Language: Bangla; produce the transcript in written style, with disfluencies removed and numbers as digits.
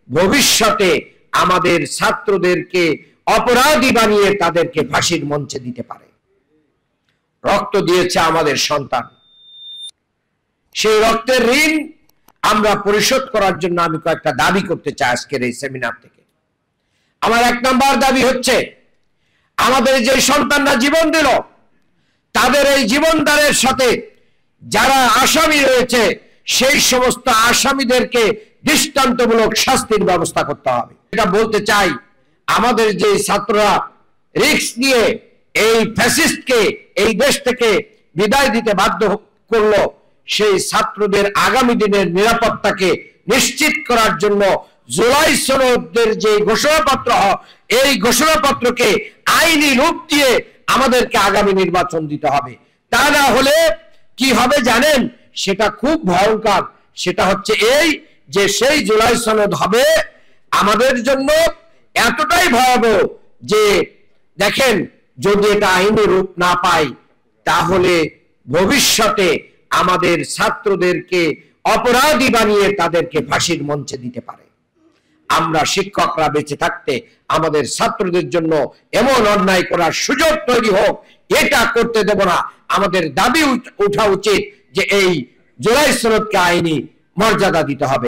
ভবিষ্যতে আমাদের ছাত্রদেরকে অপরাধী বানিয়ে তাদেরকে ফাঁসির মঞ্চে দিতে পারে। রক্ত দিয়েছে আমাদের সন্তান, সেই রক্তের ঋণ আমরা পরিশোধ করার জন্য আমি কয়েকটা দাবি করতে চাই আজকের এই সেমিনার থেকে। আমার 1 নম্বর দাবি হচ্ছে, আমাদের যে সন্তানরা জীবন দিল তাদের এই জীবনদানের সাথে যারা আসামি রয়েছে সেই সমস্ত আসামিদেরকে দৃষ্টান্তমূলক শাস্তির ব্যবস্থা করতে হবে। এটা বলতে চাই, আমাদের যে ছাত্ররা রিস্ক নিয়ে এই ফ্যাসিস্টকে এই দেশ থেকে বিদায় দিতে বাধ্য করলো, সেই ছাত্রদের আগামী দিনের নিরাপত্তাকে নিশ্চিত করার জন্য জুলাই সনদের যে ঘোষণাপত্র, এই ঘোষণাপত্রকে আইনি রূপ দিয়ে আমাদেরকে আগামী নির্বাচন দিতে হবে। তা না হলে কি হবে জানেন? সেটা খুব ভয়ঙ্কর। সেটা হচ্ছে এই যে সেই জুলাই সনদ হবে আমাদের জন্য এতটাই ভয়াবহ যে দেখেন, যদি এটা আইনি রূপ না পায় তাহলে ভবিষ্যতে আমাদের ছাত্রদেরকে অপরাধী বানিয়ে তাদেরকে ফাঁসির মঞ্চে দিতে পারে। আমরা শিক্ষকরা বেঁচে থাকতে আমাদের ছাত্রদের জন্য এমন অন্যায় করার সুযোগ তৈরি হোক, এটা করতে দেব না। আমাদের দাবি ওঠা উচিত যে এই জুলাই সনদকে আইনি মর্যাদা দিতে হবে।